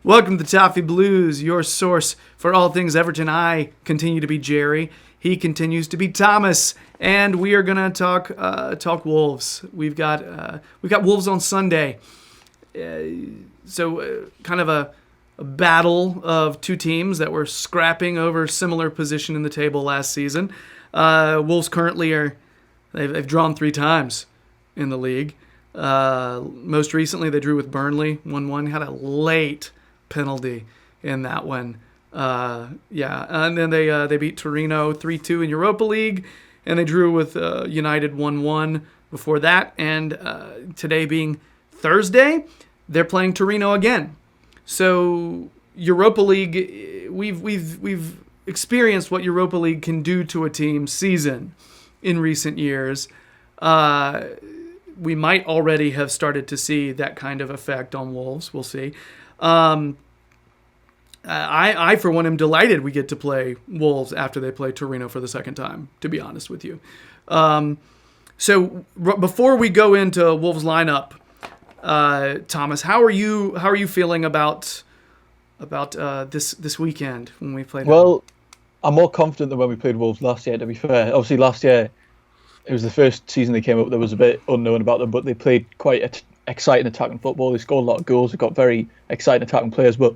Welcome to Toffee Blues, your source for all things Everton. I continue to be Gerry. He continues to be Thomas, and we are gonna talk Wolves. We've got Wolves on Sunday, so kind of a battle of two teams that were scrapping over similar position in the table last season. Wolves currently they've drawn 3 times in the league. Most recently, they drew with Burnley 1-1. Had a late penalty in that one. And then they beat Torino 3-2 in Europa League, and they drew with United 1-1 before that. And today being Thursday, they're playing Torino again. So Europa League, we've experienced what Europa League can do to a team's season in recent years. We might already have started to see that kind of effect on Wolves. We'll see. I, for one, am delighted we get to play Wolves after they play Torino for the second time, to be honest with you. Before we go into Wolves' lineup, Thomas, how are you feeling about this weekend when we played? Well, I'm more confident than when we played Wolves last year, to be fair. Obviously, last year, it was the first season they came up. There was a bit unknown about them, but they played quite exciting attacking football. They scored a lot of goals. They got very exciting attacking players. But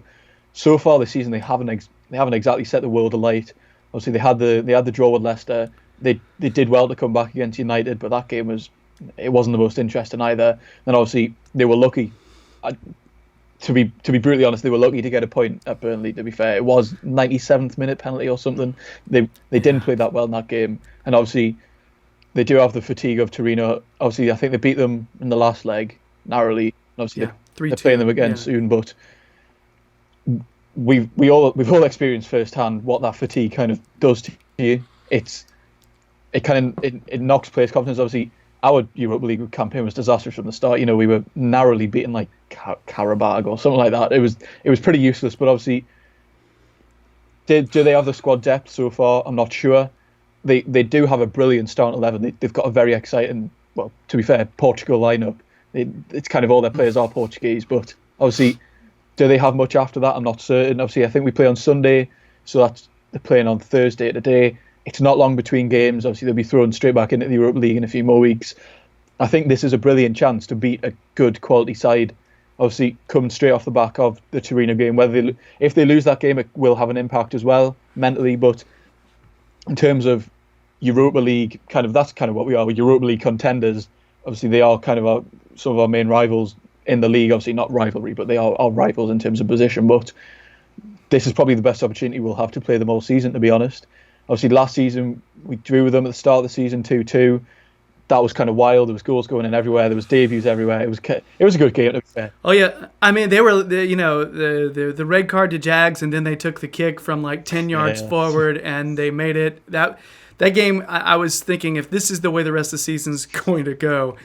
so far this season, they haven't exactly set the world alight. Obviously, they had the draw with Leicester. They did well to come back against United, but that game wasn't the most interesting either. And obviously, they were lucky. To be brutally honest, they were lucky to get a point at Burnley. To be fair, it was 97th minute penalty or something. They didn't play that well in that game, and obviously, they do have the fatigue of Torino. Obviously, I think they beat them in the last leg narrowly. Obviously, they're playing them again soon. But we've all experienced firsthand what that fatigue kind of does to you. It knocks players' confidence. Obviously, our Europa League campaign was disastrous from the start. You know, we were narrowly beaten like Karabag or something like that. It was pretty useless. But obviously, do they have the squad depth so far? I'm not sure. They do have a brilliant starting 11. They've got a very exciting, well, to be fair, Portugal lineup. It's kind of all their players are Portuguese, but obviously, do they have much after that? I'm not certain. Obviously, I think we play on Sunday, so they're playing on Thursday today. It's not long between games. Obviously, they'll be thrown straight back into the Europa League in a few more weeks. I think this is a brilliant chance to beat a good quality side. Obviously, coming straight off the back of the Torino game. If they lose that game, it will have an impact as well mentally, but in terms of Europa League, that's kind of what we are. We're Europa League contenders. Obviously, they are kind of some of our main rivals in the league. Obviously, not rivalry, but they are our rivals in terms of position. But this is probably the best opportunity we'll have to play them all season, to be honest. Obviously, last season, we drew with them at the start of the season 2-2. That was kind of wild. There was goals going in everywhere. There was debuts everywhere. It was a good game, to be fair. Oh yeah, I mean the red card to Jags, and then they took the kick from like 10 yards forward, and they made it. That game, I was thinking, if this is the way the rest of the season's going to go,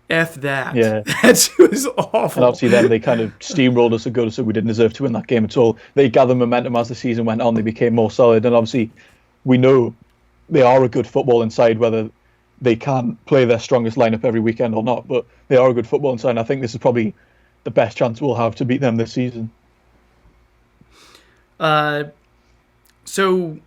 F that. Yeah, that was awful. And obviously, then they kind of steamrolled us a good, so we didn't deserve to win that game at all. They gathered momentum as the season went on. They became more solid, and obviously, we know they are a good footballing side, whether they can play their strongest lineup every weekend or not, but they are a good footballing side. And I think this is probably the best chance we'll have to beat them this season. So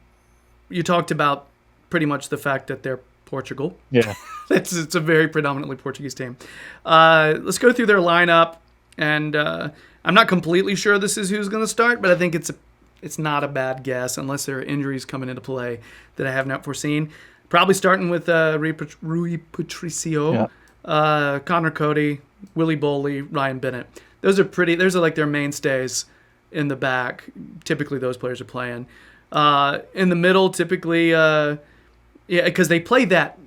you talked about pretty much the fact that they're Portugal. Yeah. It's a very predominantly Portuguese team. Let's go through their lineup, and I'm not completely sure this is who's going to start, but I think it's not a bad guess unless there are injuries coming into play that I have not foreseen. Probably starting with Rui Patricio, Connor Cody, Willie Boley, Ryan Bennett. Those are like their mainstays in the back. Typically, those players are playing. In the middle, typically, because they play that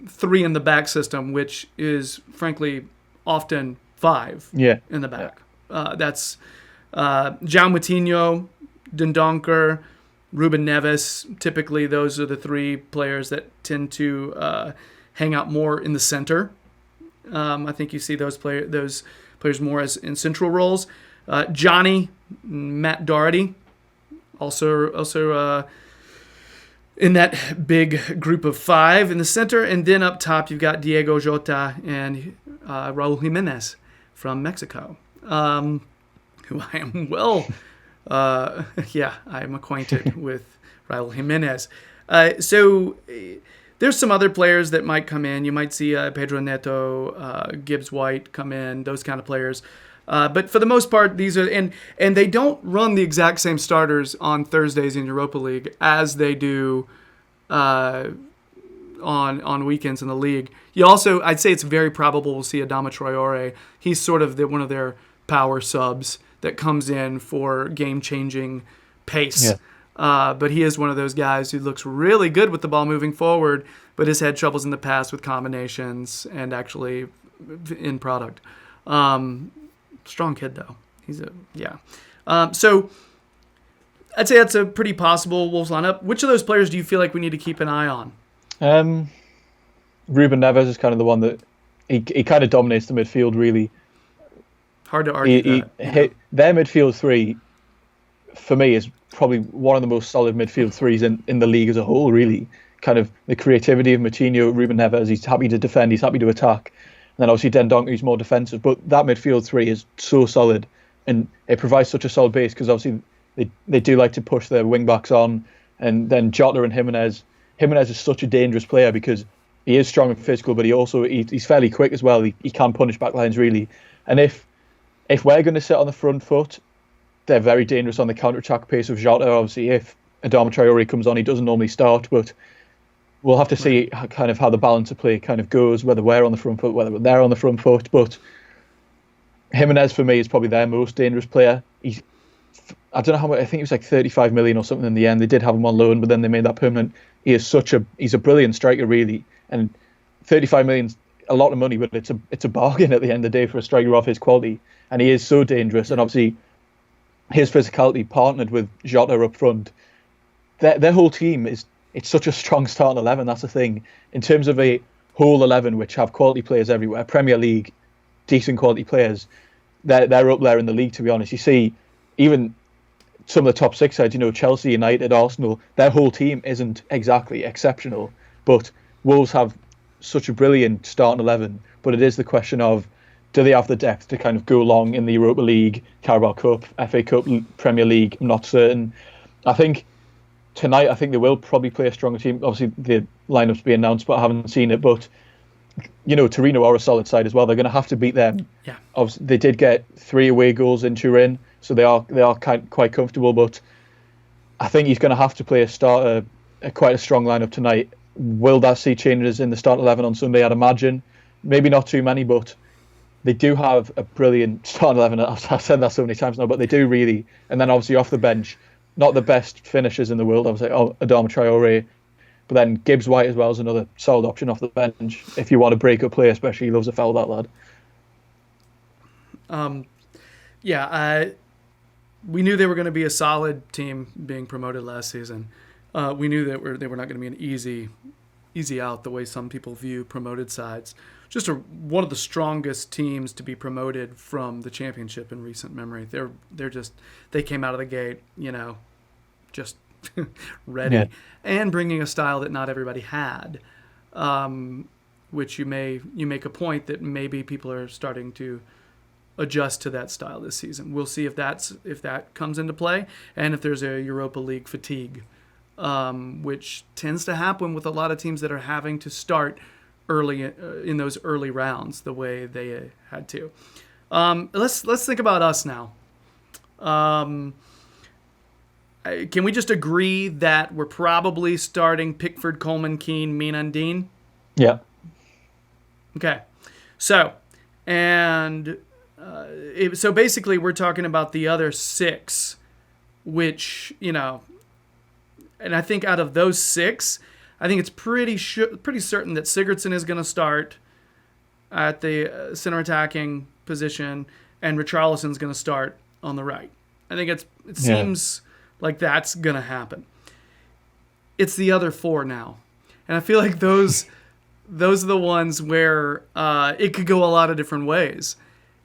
3 in the back system, which is frankly often 5 in the back. That's João Moutinho, Dendoncker, Ruben Neves. Typically, those are the 3 players that tend to hang out more in the center. I think you see those players more as in central roles. Johnny, Matt Doherty, also in that big group of 5 in the center. And then up top, you've got Diego Jota and Raul Jimenez from Mexico, who I am I am acquainted with Raul Jimenez. There's some other players that might come in. You might see Pedro Neto, Gibbs White come in, those kind of players. But for the most part, these are and they don't run the exact same starters on Thursdays in Europa League as they do on weekends in the league. I'd say it's very probable we'll see Adama Traore. He's sort of one of their power subs that comes in for game-changing pace. Yeah. But he is one of those guys who looks really good with the ball moving forward, but has had troubles in the past with combinations and actually in product. Strong kid, though. So I'd say that's a pretty possible Wolves lineup. Which of those players do you feel like we need to keep an eye on? Ruben Neves is kind of the one that he kind of dominates the midfield, really. Hard to argue that. Their midfield three, for me, is probably one of the most solid midfield threes in the league as a whole, really. Kind of the creativity of Moutinho, Ruben Neves, he's happy to defend, he's happy to attack. And then obviously Dendoncker, who's more defensive. But that midfield three is so solid, and it provides such a solid base because obviously they do like to push their wing-backs on. And then Jota and Jimenez. Jimenez is such a dangerous player because he is strong and physical, but he's fairly quick as well. He can punish back lines, really. And if we're going to sit on the front foot, they're very dangerous on the counter-attack pace of Jota. Obviously, if Adama Traore comes on, he doesn't normally start, but we'll have to see kind of how the balance of play kind of goes, whether we're on the front foot, whether they're on the front foot. But Jimenez, for me, is probably their most dangerous player. I don't know how much, I think it was like 35 million or something in the end. They did have him on loan, but then they made that permanent. He's a brilliant striker, really. And 35 million's a lot of money, but it's a bargain at the end of the day for a striker of his quality. And he is so dangerous. And obviously, his physicality partnered with Jota up front, their whole team it's such a strong starting 11. That's the thing. In terms of a whole 11, which have quality players everywhere, Premier League, decent quality players, they're up there in the league, to be honest. You see, even some of the top six sides, Chelsea, United, Arsenal, their whole team isn't exactly exceptional. But Wolves have such a brilliant starting 11. But it is the question of, do they have the depth to kind of go along in the Europa League, Carabao Cup, FA Cup, Premier League? I'm not certain. I think tonight, they will probably play a stronger team. Obviously, the lineup's being announced, but I haven't seen it. But, Torino are a solid side as well. They're going to have to beat them. Yeah. Obviously, they did get 3 away goals in Turin, so they are quite comfortable. But I think he's going to have to play quite a strong lineup tonight. Will that see changes in the start 11 on Sunday? I'd imagine. Maybe not too many, but they do have a brilliant start 11. I've said that so many times now, but they do really. And then obviously off the bench, not the best finishers in the world, obviously Adama Traore, but then Gibbs White as well is another solid option off the bench if you want to break up play, especially. He loves a foul, that lad. We knew they were going to be a solid team being promoted last season. We knew that they were not going to be an easy out the way some people view promoted sides. Just one of the strongest teams to be promoted from the championship in recent memory. They came out of the gate, just ready, and bringing a style that not everybody had, which you make a point that maybe people are starting to adjust to that style this season. We'll see if that comes into play, and if there's a Europa League fatigue, which tends to happen with a lot of teams that are having to start early in those early rounds the way they had to. Let's think about us now. Can we just agree that we're probably starting Pickford, Coleman, Keane, Mina, and Dean? Yeah. Okay. So basically we're talking about the other 6, which, and I think out of those 6, I think it's pretty certain that Sigurdsson is going to start at the center attacking position, and Richarlison's going to start on the right. I think it seems like that's going to happen. It's the other 4 now, and I feel like those are the ones where it could go a lot of different ways.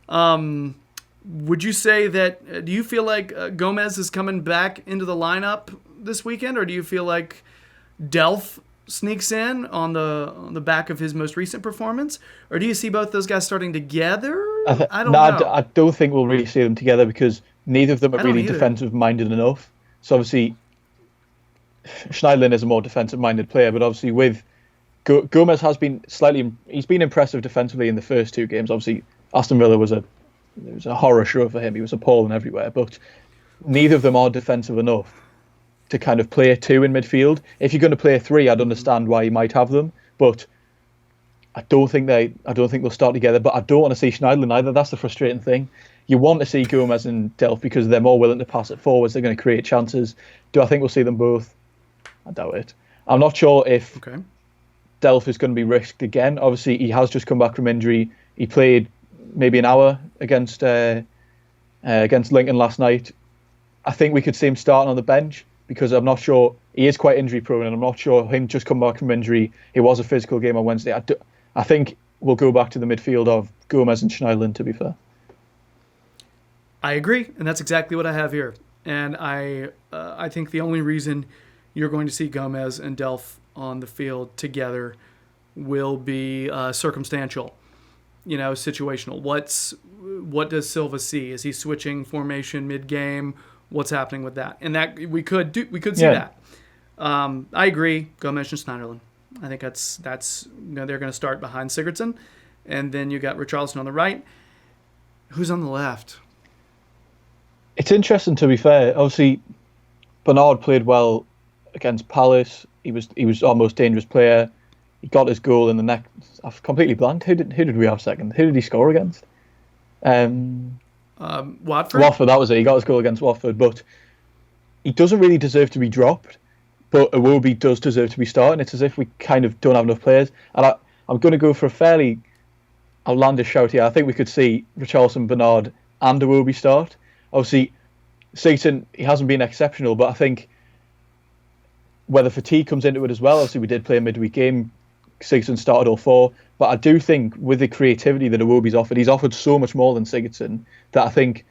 Would you say that? Do you feel like Gomez is coming back into the lineup this weekend, or do you feel like Delph sneaks in on the back of his most recent performance, or do you see both those guys starting together? I don't know. I don't think we'll really see them together because neither of them are I don't really either. defensive-minded enough. So obviously, Schneiderlin is a more defensive-minded player, but obviously with Gomez he's been impressive defensively in the first two games. Obviously, Aston Villa was a horror show for him. He was appalling everywhere, but neither of them are defensive enough to kind of play a two in midfield. If you're going to play a three, I'd understand why you might have them, but I don't think they'll start together. But I don't want to see Schneiderlin either. That's the frustrating thing. You want to see Gomez and Delph because they're more willing to pass it forwards. They're going to create chances. Do I think we'll see them both? I doubt it. I'm not sure if Delph is going to be risked again. Obviously, he has just come back from injury. He played maybe an hour against Lincoln last night. I think we could see him starting on the bench because I'm not sure. He is quite injury prone, and I'm not sure him just come back from injury. It was a physical game on Wednesday. I think we'll go back to the midfield of Gomez and Schneiderlin, to be fair. I agree, and that's exactly what I have here. And I think the only reason you're going to see Gomez and Delph on the field together will be circumstantial, situational. What does Silva see? Is he switching formation mid-game? What's happening with that? And that we could see that. I agree. Gomez and Schneiderlin. I think that's they're going to start behind Sigurdsson, and then you got Richarlison on the right. Who's on the left? It's interesting, to be fair. Obviously, Bernard played well against Palace. He was our most dangerous player. He got his goal in the next. I've completely blanked. Who did we have second? Who did he score against? Watford. Watford. That was it. He got his goal against Watford, but he doesn't really deserve to be dropped. But Iwobi does deserve to be starting. It's as if we kind of don't have enough players. And I'm going to go for a fairly outlandish shout here. I think we could see Richarlison, Bernard, and Iwobi start. Obviously, Sigurdsson, he hasn't been exceptional, but I think whether fatigue comes into it as well. Obviously, we did play a midweek game. Sigurdsson started all four. But I do think with the creativity that Iwobi's offered, he's offered so much more than Sigurdsson that I think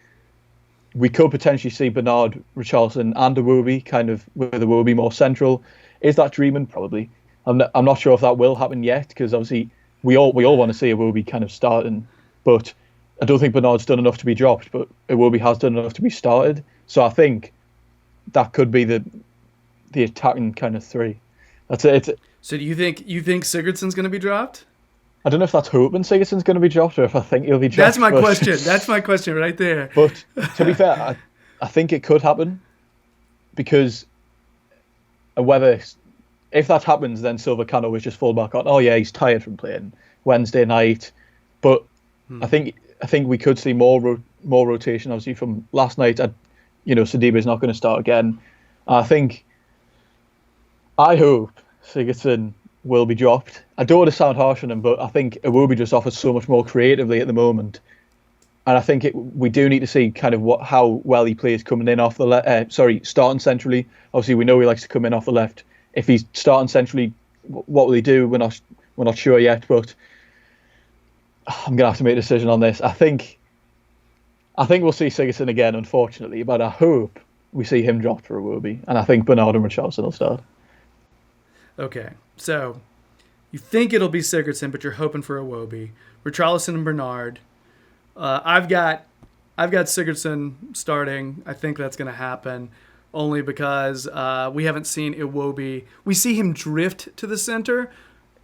we could potentially see Bernard, Richarlison, and Iwobi kind of with Iwobi more central. Is that dreaming? Probably. I'm not sure if that will happen yet because obviously we all want to see Iwobi kind of starting, but I don't think Bernard's done enough to be dropped, but Iwobi has done enough to be started. So I think that could be the attacking kind of three. That's it. So do you think Sigurdsson's going to be dropped? I don't know if that's hoping Sigurdsson's going to be dropped or if I think he'll be dropped. That's my question. That's my question right there. But to be fair, I think it could happen because whether if that happens, then Silva can always just fall back on. Oh yeah, he's tired from playing Wednesday night. But I think we could see more rotation. Obviously from last night, Sadiba's not going to start again. I hope Sigurdsson will be dropped. I don't want to sound harsh on him, but I think Iwobi just offers so much more creatively at the moment. And I think we do need to see kind of how well he plays coming in off the left. Starting centrally. Obviously, we know he likes to come in off the left. If he's starting centrally, what will he do? We're not sure yet, but I'm gonna have to make a decision on this. I think we'll see Sigurdsson again, unfortunately, but I hope we see him dropped for Iwobi, and I think Bernard and Richarlison will start. Okay, so you think it'll be Sigurdsson, but you're hoping for Iwobi, Richarlison and Bernard. I've got Sigurdsson starting. I think that's going to happen only because we haven't seen Iwobi. We see him drift to the center.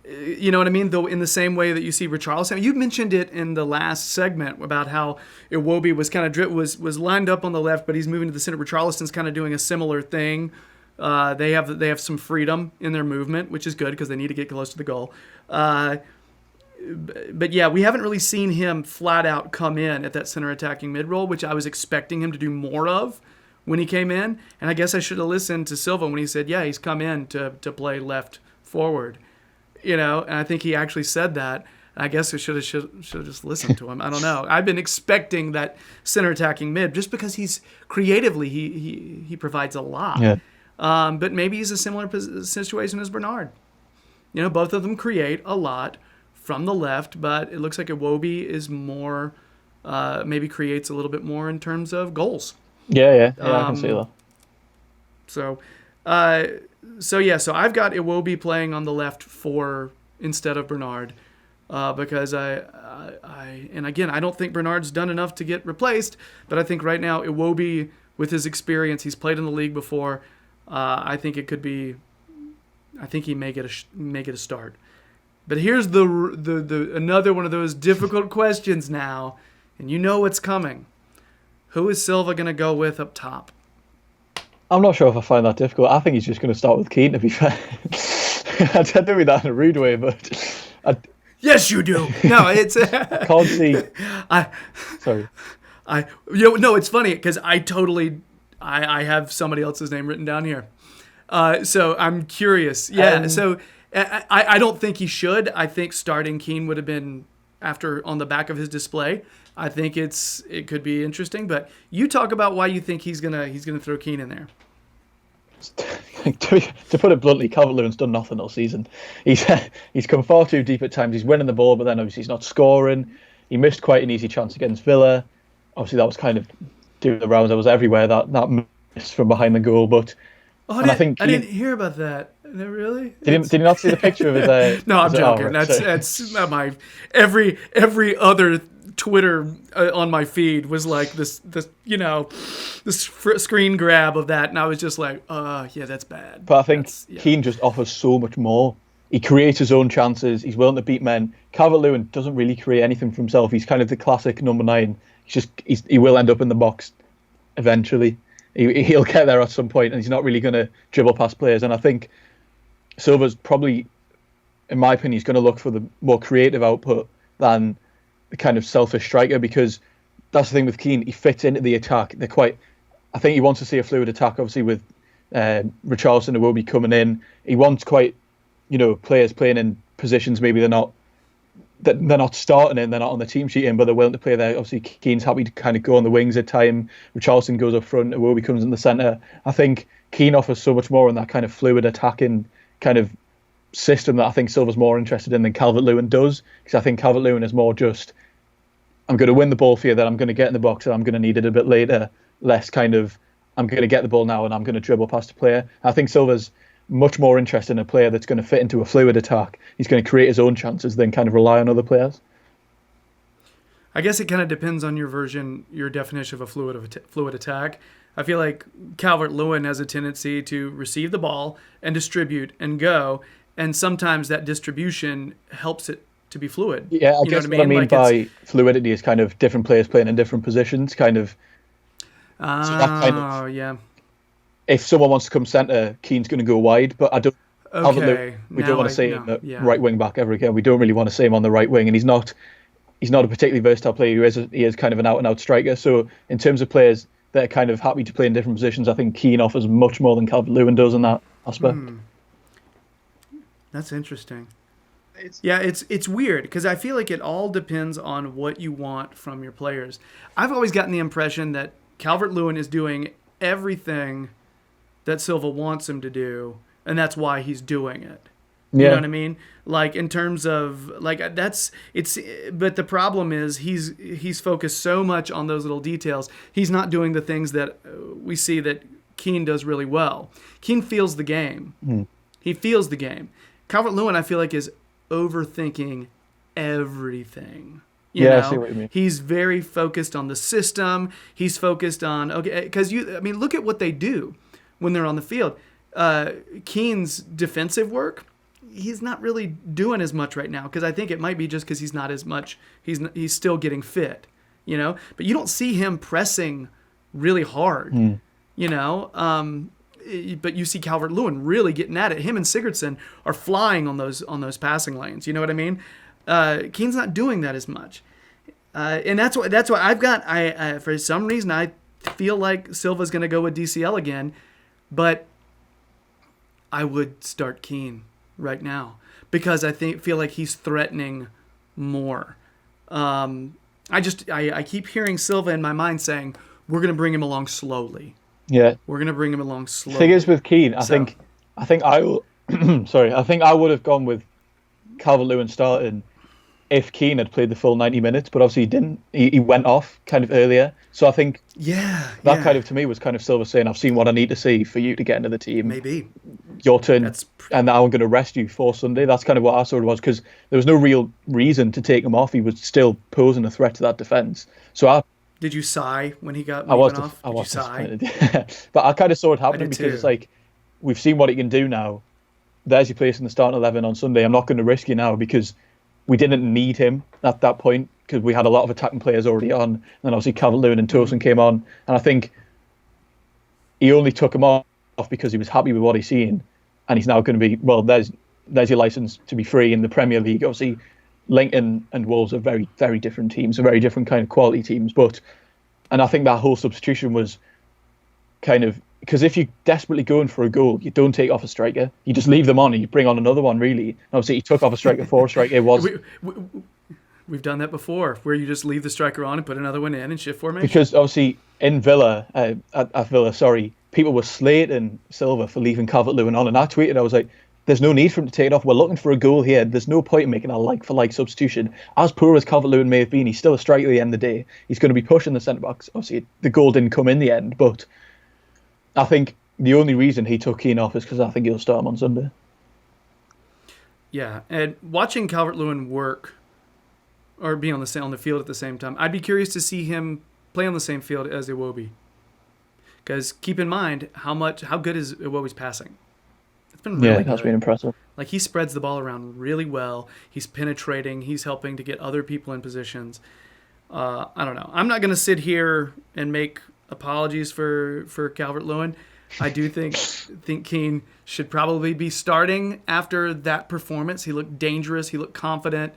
You know what I mean? Though in the same way that you see Richarlison. You mentioned it in the last segment about how Iwobi was kind of was lined up on the left, but he's moving to the center. Richarlison's kind of doing a similar thing. They have some freedom in their movement, which is good because they need to get close to the goal. But yeah, we haven't really seen him flat out come in at that center attacking mid role, which I was expecting him to do more of when he came in. And I guess I should have listened to Silva when he said, yeah, he's come in to play left forward. And I think he actually said that. I guess I should have just listened to him. I don't know. I've been expecting that center attacking mid just because he's creatively he provides a lot. Yeah. But maybe he's a similar situation as Bernard. Both of them create a lot from the left, but it looks like Iwobi is more, maybe creates a little bit more in terms of goals. Yeah, I can see that. So I've got Iwobi playing on the left instead of Bernard. because and again, I don't think Bernard's done enough to get replaced, but I think right now Iwobi, with his experience, he's played in the league before. I think it could be. I think he may get a start. But here's the another one of those difficult questions now, and you know what's coming. Who is Silva going to go with up top? I'm not sure if I find that difficult. I think he's just going to start with Keane, to be fair. I don't mean that in a rude way, but... Yes, you do. No, it's... can't see... Sorry. No, it's funny, because I have somebody else's name written down here. So I'm curious. Yeah, so I don't think he should. I think starting Keane would have been on the back of his display. I think it could be interesting, but you talk about why you think he's gonna throw Keane in there. To put it bluntly, Calvert-Lewin's done nothing all season. He's come far too deep at times. He's winning the ball, but then obviously he's not scoring. He missed quite an easy chance against Villa. Obviously that was kind of doing the rounds. I was everywhere, that miss from behind the goal. But I didn't hear about that. Really? Did you not see the picture of his? No, I'm joking. That's my every other Twitter on my feed was like this screen grab of that, and I was just like, yeah, that's bad. But I think Keane just offers so much more. He creates his own chances. He's willing to beat men. Calvert-Lewin doesn't really create anything for himself. He's kind of the classic number 9. He will end up in the box eventually. He'll get there at some point, and he's not really going to dribble past players. And I think Silva's probably, in my opinion, he's going to look for the more creative output than the kind of selfish striker, because that's the thing with Keane. He fits into the attack. I think he wants to see a fluid attack, obviously, with Richarlison and Iwobi coming in. He wants quite, players playing in positions maybe they're not starting in, they're not on the team sheet in, but they're willing to play there. Obviously, Keane's happy to kind of go on the wings at time. Richarlison goes up front, Iwobi comes in the centre. I think Keane offers so much more in that kind of fluid attacking kind of system that I think Silva's more interested in than Calvert-Lewin does, because I think Calvert-Lewin is more just, I'm going to win the ball for you, then I'm going to get in the box and I'm going to need it a bit later, less kind of, I'm going to get the ball now and I'm going to dribble past a player. I think Silva's much more interested in a player that's going to fit into a fluid attack. He's going to create his own chances than kind of rely on other players. I guess it kind of depends on your definition of a fluid attack. I feel like Calvert-Lewin has a tendency to receive the ball and distribute and go, and sometimes that distribution helps it to be fluid. Yeah, I guess what I mean by fluidity is kind of different players playing in different positions, kind of. Yeah. If someone wants to come centre, Keane's going to go wide, but I don't. Okay. We don't want to say him at right wing back ever again. We don't really want to say him on the right wing, and he's not a particularly versatile player. He is kind of an out and out striker. So in terms of players that are kind of happy to play in different positions, I think Keane offers much more than Calvert-Lewin does in that aspect. That's interesting. It's weird because I feel like it all depends on what you want from your players. I've always gotten the impression that Calvert-Lewin is doing everything that Silva wants him to do, and that's why he's doing it. You know what I mean? Like in terms of but the problem is he's focused so much on those little details. He's not doing the things that we see that Keane does really well. Keane feels the game. He feels the game. Calvert-Lewin, I feel like, is overthinking everything. I see what you mean. He's very focused on the system. He's focused on because look at what they do when they're on the field. Keane's defensive work, he's not really doing as much right now because I think it might be just because he's not as much. He's still getting fit, But you don't see him pressing really hard, But you see Calvert-Lewin really getting at it. Him and Sigurdsson are flying on those passing lanes. You know what I mean? Keane's not doing that as much, and that's why I've got. For some reason, I feel like Silva's going to go with DCL again, but I would start Keane right now because I feel like he's threatening more. I keep hearing Silva in my mind saying we're going to bring him along slowly. Yeah, we're going to bring him along slowly. The thing is with Keane, I think I will. Sorry, I think I would have gone with Calvert-Lewin starting if Keane had played the full 90 minutes, but obviously he didn't. He went off kind of earlier. So I think that kind of, to me, was kind of Silva saying, I've seen what I need to see for you to get into the team. Maybe. Your turn, and now I'm going to rest you for Sunday. That's kind of what I saw it was, because there was no real reason to take him off. He was still posing a threat to that defence. So Did you sigh when he got off? I was disappointed. But I kind of saw it happening because it's like, we've seen what he can do now. There's your place in the starting 11 on Sunday. I'm not going to risk you now because we didn't need him at that point because we had a lot of attacking players already on. And then obviously Calvert-Lewin and Tosin came on. And I think he only took him off because he was happy with what he's seen. And he's now going to be, well, there's your licence to be free in the Premier League. Obviously, Lincoln and Wolves are very, very different teams, are very different kind of quality teams. And I think that whole substitution was kind of, because if you're desperately going for a goal, you don't take off a striker. You just leave them on and you bring on another one, really. And obviously, he took off a striker for a striker. We've done that before, where you just leave the striker on and put another one in and shift formation. Because obviously, in Villa, at Villa, people were slating Silva for leaving Calvert-Lewin on. And I tweeted, I was like, there's no need for him to take it off. We're looking for a goal here. There's no point in making a like-for-like substitution. As poor as Calvert-Lewin may have been, he's still a striker at the end of the day. He's going to be pushing the centre-backs. Obviously, the goal didn't come in the end, but I think the only reason he took Keane off is because I think he'll start him on Sunday. Yeah, and watching Calvert-Lewin work or be on the field at the same time, I'd be curious to see him play on the same field as Iwobi. Because keep in mind how good is Iwobi's passing. It's been really good. That's been impressive. Like, he spreads the ball around really well. He's penetrating. He's helping to get other people in positions. I don't know. I'm not going to sit here and make apologies for Calvert-Lewin. I do think Keane should probably be starting after that performance. He looked dangerous. He looked confident.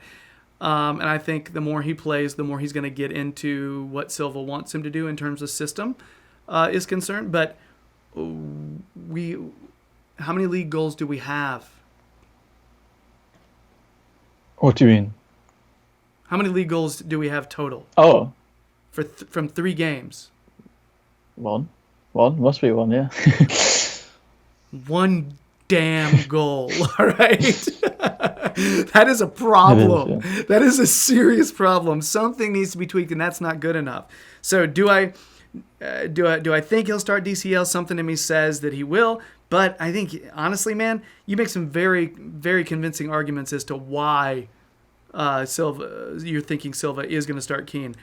And I think the more he plays, the more he's going to get into what Silva wants him to do in terms of system is concerned. But how many league goals do we have? What do you mean? How many league goals do we have total? Oh. From 3 games? One. Must be one, yeah. One damn goal, all right? That is a problem. It is, yeah. That is a serious problem. Something needs to be tweaked, and that's not good enough. So do I think he'll start DCL? Something in me says that he will. But I think, honestly, man, you make some very, very convincing arguments as to why you're thinking Silva is going to start Keane.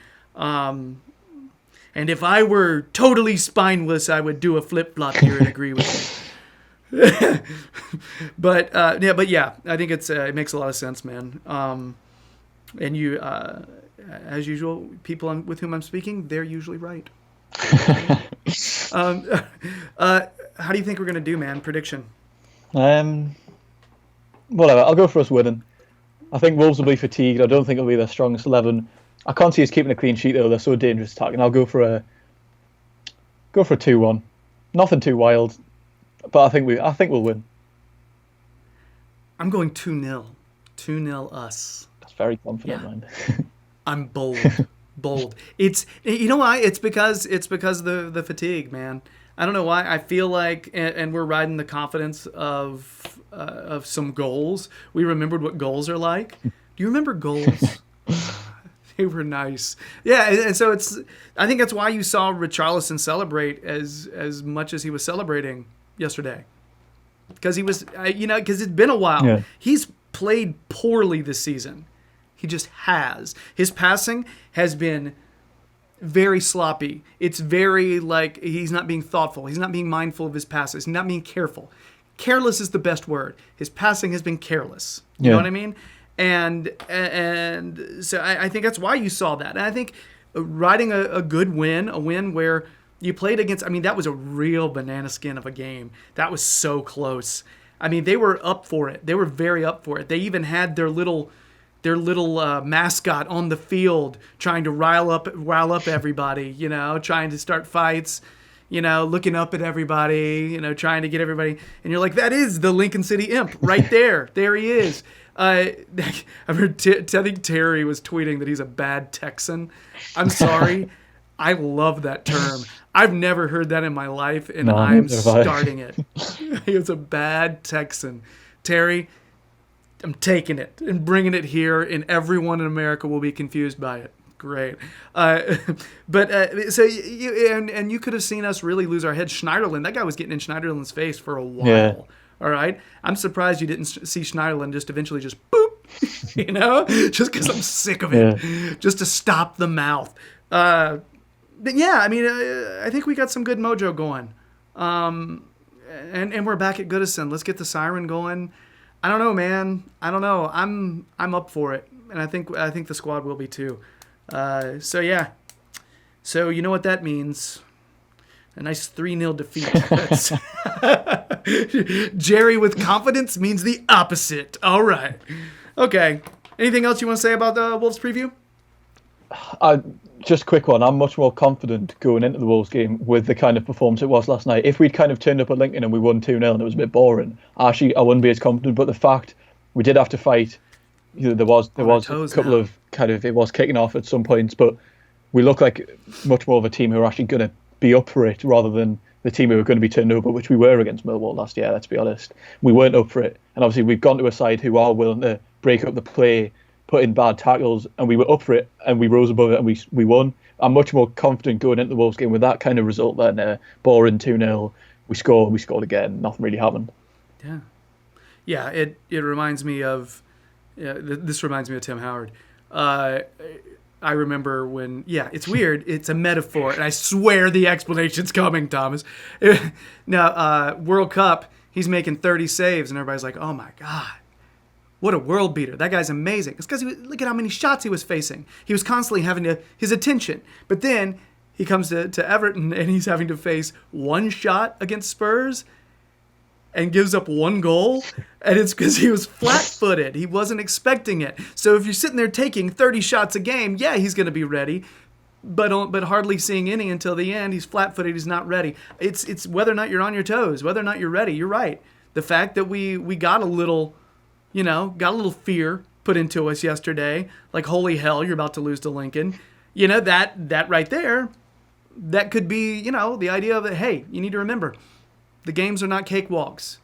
And if I were totally spineless, I would do a flip-flop here and agree with you. But yeah, I think it makes a lot of sense, man. And you, as usual, people with whom I'm speaking, they're usually right. How do you think we're going to do, man? Prediction? Whatever. I'll go for us winning. I think Wolves will be fatigued. I don't think it'll be their strongest 11. I can't see us keeping a clean sheet, though. They're so dangerous attacking. I'll go for a 2-1. Nothing too wild, but I think we'll win. I'm going 2-0. 2-0 us. That's very confident, man. I'm bold. Bold. It's, you know why? It's because the fatigue, man. I don't know why. I feel like, and we're riding the confidence of some goals. We remembered what goals are like. Do you remember goals? They were nice. Yeah, and so I think that's why you saw Richarlison celebrate as much as he was celebrating yesterday. Because he was, because it's been a while. Yeah. He's played poorly this season. He just has. His passing has been very sloppy. It's very like he's not being thoughtful. He's not being mindful of his passes. He's not being careful. Careless is the best word. His passing has been careless. You know what I mean? And so I think that's why you saw that. And I think riding a good win, a win where you played against, I mean, that was a real banana skin of a game. That was so close. I mean, they were up for it. They were very up for it. They even had their little mascot on the field trying to rile up everybody, trying to start fights, looking up at everybody, trying to get everybody. And you're like, that is the Lincoln City Imp right there. There he is. I heard think Terry was tweeting that he's a bad Texan. I'm sorry. I love that term. I've never heard that in my life, and I'm starting it. He was a bad Texan. Terry, I'm taking it and bringing it here, and everyone in America will be confused by it. Great. So you could have seen us really lose our head. Schneiderlin, that guy was getting in Schneiderlin's face for a while. Yeah. All right. I'm surprised you didn't see Schneiderlin just eventually just boop, just because I'm sick of it, just to stop the mouth. But yeah, I mean, I think we got some good mojo going. And we're back at Goodison. Let's get the siren going. I don't know, man. I don't know. I'm up for it, and I think the squad will be too. So yeah. So you know what that means? A nice 3-0 defeat. Gerry with confidence means the opposite. All right. Okay. Anything else you want to say about the Wolves preview? Just a quick one. I'm much more confident going into the Wolves game with the kind of performance it was last night. If we'd kind of turned up at Lincoln and we won 2-0 and it was a bit boring, actually I wouldn't be as confident. But the fact we did have to fight, there was a couple of it was kicking off at some points, but we look like much more of a team who are actually going to be up for it rather than the team who were going to be turned over, which we were against Millwall last year. Let's be honest, we weren't up for it, and obviously we've gone to a side who are willing to break up the play, put in bad tackles, and we were up for it, and we rose above it, and we won. I'm much more confident going into the Wolves game with that kind of result than boring 2-0. We scored again. Nothing really happened. Yeah. It reminds me of. This reminds me of Tim Howard. I remember when. Yeah, it's weird. It's a metaphor, and I swear the explanation's coming, Thomas. Now, World Cup, he's making 30 saves, and everybody's like, "Oh my God. What a world beater. That guy's amazing." It's because look at how many shots he was facing. He was constantly having his attention. But then he comes to Everton and he's having to face one shot against Spurs and gives up one goal. And it's because he was flat-footed. He wasn't expecting it. So if you're sitting there taking 30 shots a game, yeah, he's going to be ready. But hardly seeing any until the end. He's flat-footed. He's not ready. It's whether or not you're on your toes, whether or not you're ready. You're right. The fact that we got a little... got a little fear put into us yesterday. Like, holy hell, you're about to lose to Lincoln. That right there, that could be, the idea of, hey, you need to remember, the games are not cakewalks.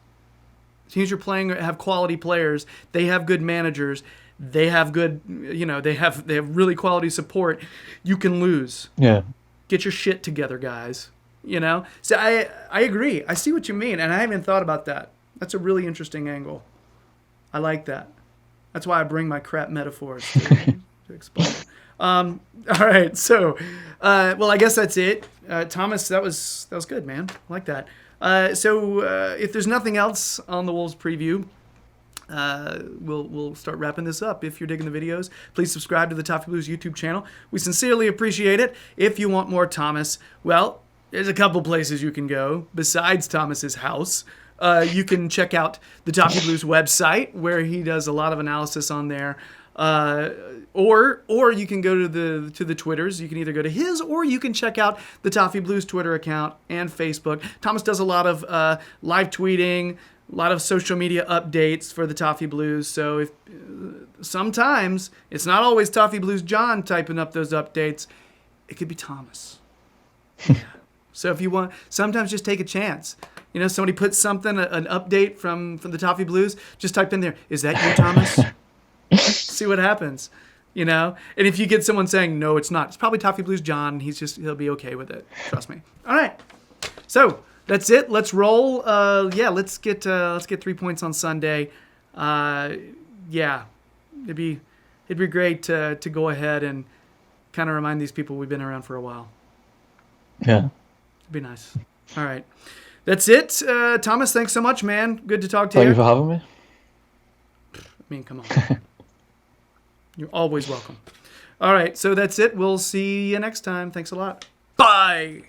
Teams you're playing have quality players. They have good managers. They have good, they have really quality support. You can lose. Yeah. Get your shit together, guys. So I agree. I see what you mean, and I haven't thought about that. That's a really interesting angle. I like that. That's why I bring my crap metaphors to explain. All right, so, well, I guess that's it. Thomas, that was good, man. I like that. So if there's nothing else on the Wolves preview, we'll start wrapping this up. If you're digging the videos, please subscribe to the Toffee Blues YouTube channel. We sincerely appreciate it. If you want more Thomas, well, there's a couple places you can go besides Thomas's house. You can check out the Toffee Blues website where he does a lot of analysis on there. Or you can go to the Twitters. You can either go to his or you can check out the Toffee Blues Twitter account and Facebook. Thomas does a lot of live tweeting, a lot of social media updates for the Toffee Blues. So if sometimes it's not always Toffee Blues John typing up those updates, it could be Thomas. Yeah. So if you want, sometimes just take a chance. Somebody puts something, an update from the Toffee Blues, just type in there, "Is that you, Thomas?" See what happens, And if you get someone saying, "No, it's not," it's probably Toffee Blues John. He'll be okay with it. Trust me. All right. So that's it. Let's roll. Let's get 3 points on Sunday. It'd be great to go ahead and kind of remind these people we've been around for a while. Yeah. It'd be nice. All right. That's it. Thomas, thanks so much, man. Good to talk to you. Thank you for having me. I mean, come on. You're always welcome. All right, so that's it. We'll see you next time. Thanks a lot. Bye.